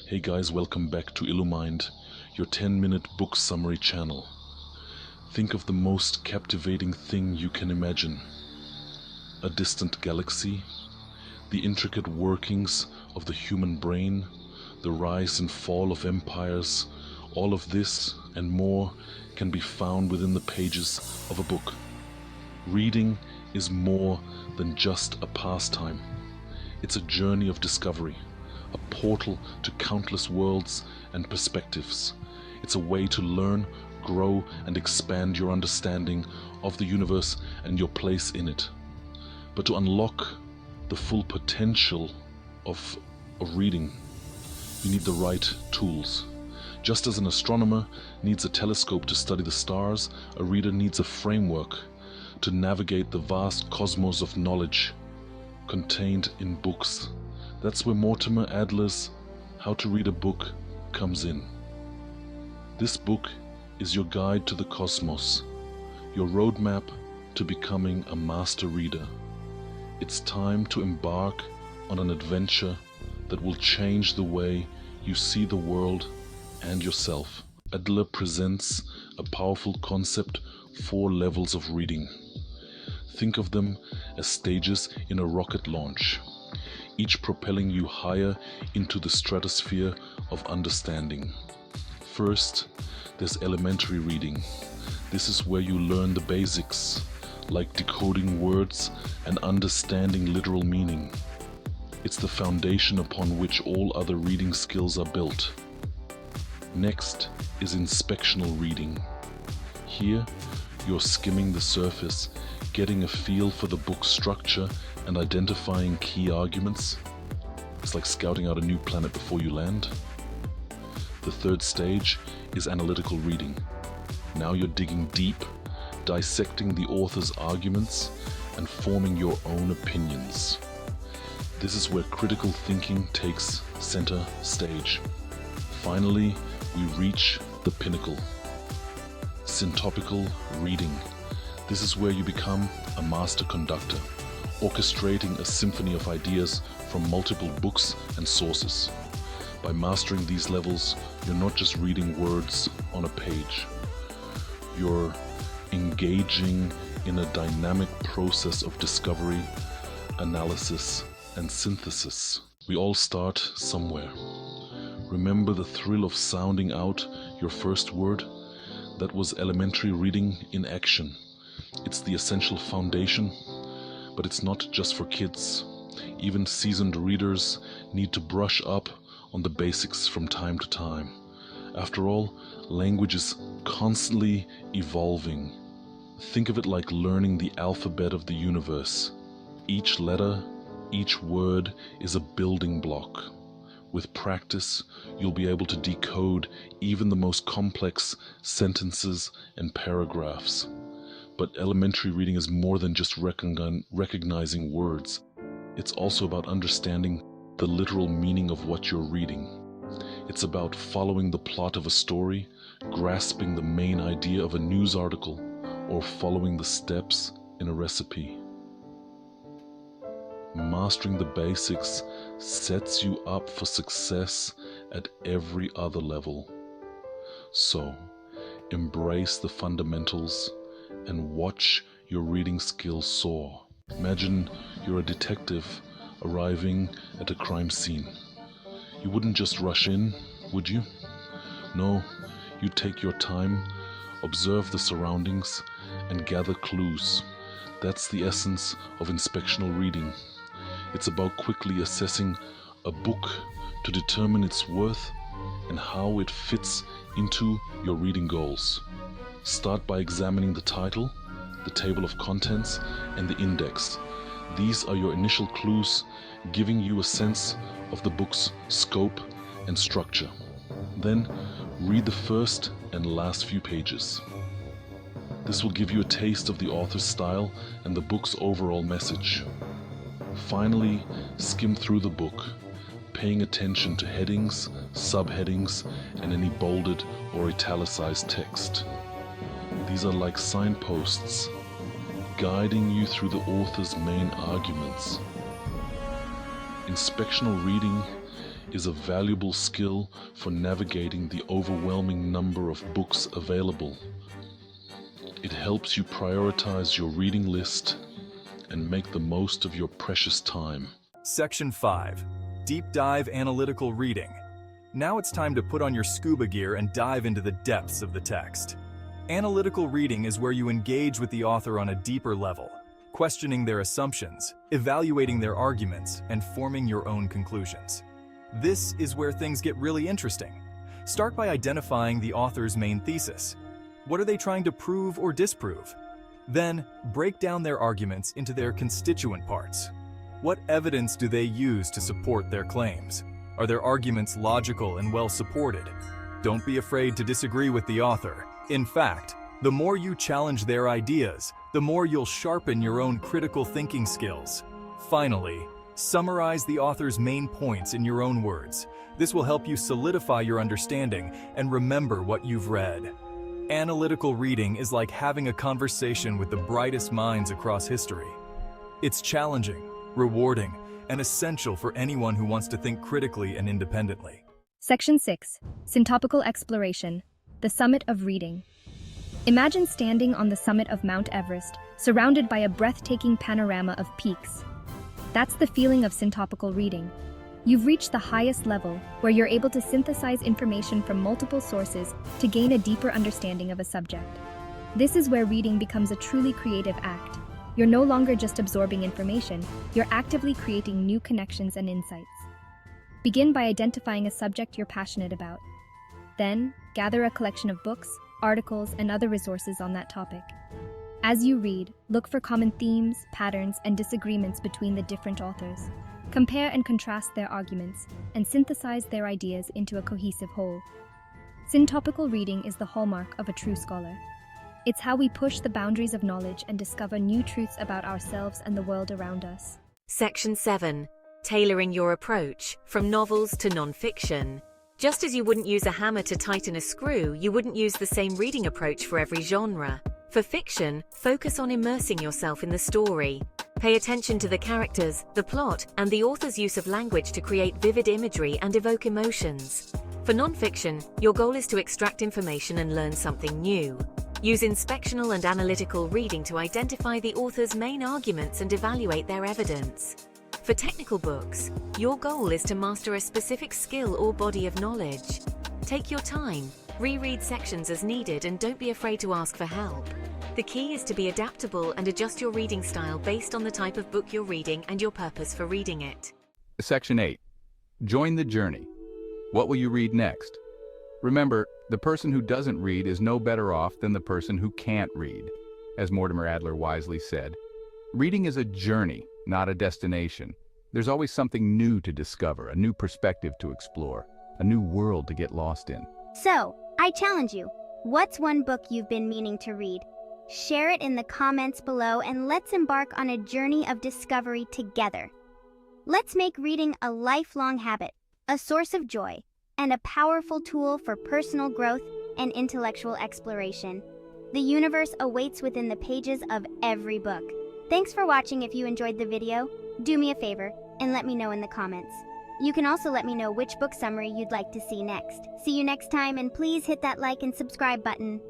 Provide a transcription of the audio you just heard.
Hey guys, welcome back to Illumined, your 10-minute book summary channel. Think of the most captivating thing you can imagine. A distant galaxy, the intricate workings of the human brain, the rise and fall of empires. All of this and more can be found within the pages of a book. Reading is more than just a pastime. It's a journey of discovery, a portal to countless worlds and perspectives. It's a way to learn, grow, and expand your understanding of the universe and your place in it. But to unlock the full potential of reading, you need the right tools. Just as an astronomer needs a telescope to study the stars, a reader needs a framework to navigate the vast cosmos of knowledge contained in books. That's where Mortimer Adler's How to Read a Book comes in. This book is your guide to the cosmos, your roadmap to becoming a master reader. It's time to embark on an adventure that will change the way you see the world and yourself. Adler presents a powerful concept: 4 levels of reading. Think of them as stages in a rocket launch, each propelling you higher into the stratosphere of understanding. First, there's elementary reading. This is where you learn the basics, like decoding words and understanding literal meaning. It's the foundation upon which all other reading skills are built. Next is inspectional reading. Here, you're skimming the surface, getting a feel for the book's structure and identifying key arguments. It's like scouting out a new planet before you land. The third stage is analytical reading. Now you're digging deep, dissecting the author's arguments and forming your own opinions. This is where critical thinking takes center stage. Finally, we reach the pinnacle: syntopical reading. This is where you become a master conductor, orchestrating a symphony of ideas from multiple books and sources. By mastering these levels, you're not just reading words on a page. You're engaging in a dynamic process of discovery, analysis, and synthesis. We all start somewhere. Remember the thrill of sounding out your first word? That was elementary reading in action. It's the essential foundation, but it's not just for kids. Even seasoned readers need to brush up on the basics from time to time. After all, language is constantly evolving. Think of it like learning the alphabet of the universe. Each letter, each word is a building block. With practice, you'll be able to decode even the most complex sentences and paragraphs. But elementary reading is more than just recognizing words. It's also about understanding the literal meaning of what you're reading. It's about following the plot of a story, grasping the main idea of a news article, or following the steps in a recipe. Mastering the basics sets you up for success at every other level. So, embrace the fundamentals and watch your reading skills soar. Imagine you're a detective arriving at a crime scene. You wouldn't just rush in, would you? No, you take your time, observe the surroundings, and gather clues. That's the essence of inspectional reading. It's about quickly assessing a book to determine its worth and how it fits into your reading goals. Start by examining the title, the table of contents, and the index. These are your initial clues, giving you a sense of the book's scope and structure. Then, read the first and last few pages. This will give you a taste of the author's style and the book's overall message. Finally, skim through the book, paying attention to headings, subheadings, and any bolded or italicized text. These are like signposts, guiding you through the author's main arguments. Inspectional reading is a valuable skill for navigating the overwhelming number of books available. It helps you prioritize your reading list and make the most of your precious time. Section 5. Deep Dive Analytical Reading. Now it's time to put on your scuba gear and dive into the depths of the text. Analytical reading is where you engage with the author on a deeper level, questioning their assumptions, evaluating their arguments, and forming your own conclusions. This is where things get really interesting. Start by identifying the author's main thesis. What are they trying to prove or disprove? Then, break down their arguments into their constituent parts. What evidence do they use to support their claims? Are their arguments logical and well supported? Don't be afraid to disagree with the author. In fact, the more you challenge their ideas, the more you'll sharpen your own critical thinking skills. Finally, summarize the author's main points in your own words. This will help you solidify your understanding and remember what you've read. Analytical reading is like having a conversation with the brightest minds across history. It's challenging, rewarding, and essential for anyone who wants to think critically and independently. Section 6. Syntopical Exploration. The Summit of Reading. Imagine standing on the summit of Mount Everest, surrounded by a breathtaking panorama of peaks. That's the feeling of syntopical reading. You've reached the highest level, where you're able to synthesize information from multiple sources to gain a deeper understanding of a subject. This is where reading becomes a truly creative act. You're no longer just absorbing information, you're actively creating new connections and insights. Begin by identifying a subject you're passionate about. Then, gather a collection of books, articles, and other resources on that topic. As you read, look for common themes, patterns, and disagreements between the different authors. Compare and contrast their arguments, and synthesize their ideas into a cohesive whole. Syntopical reading is the hallmark of a true scholar. It's how we push the boundaries of knowledge and discover new truths about ourselves and the world around us. Section 7. Tailoring your approach, from novels to non-fiction. Just as you wouldn't use a hammer to tighten a screw, you wouldn't use the same reading approach for every genre. For fiction, focus on immersing yourself in the story. Pay attention to the characters, the plot, and the author's use of language to create vivid imagery and evoke emotions. For non-fiction, your goal is to extract information and learn something new. Use inspectional and analytical reading to identify the author's main arguments and evaluate their evidence. For technical books, your goal is to master a specific skill or body of knowledge. Take your time, reread sections as needed, and don't be afraid to ask for help. The key is to be adaptable and adjust your reading style based on the type of book you're reading and your purpose for reading it. Section 8. Join the journey. What will you read next? Remember, the person who doesn't read is no better off than the person who can't read. As Mortimer Adler wisely said, reading is a journey, not a destination. There's always something new to discover, a new perspective to explore, a new world to get lost in. So, I challenge you. What's one book you've been meaning to read? Share it in the comments below and let's embark on a journey of discovery together. Let's make reading a lifelong habit, a source of joy, and a powerful tool for personal growth and intellectual exploration. The universe awaits within the pages of every book. Thanks for watching. If you enjoyed the video, do me a favor and let me know in the comments. You can also let me know which book summary you'd like to see next. See you next time, and please hit that like and subscribe button.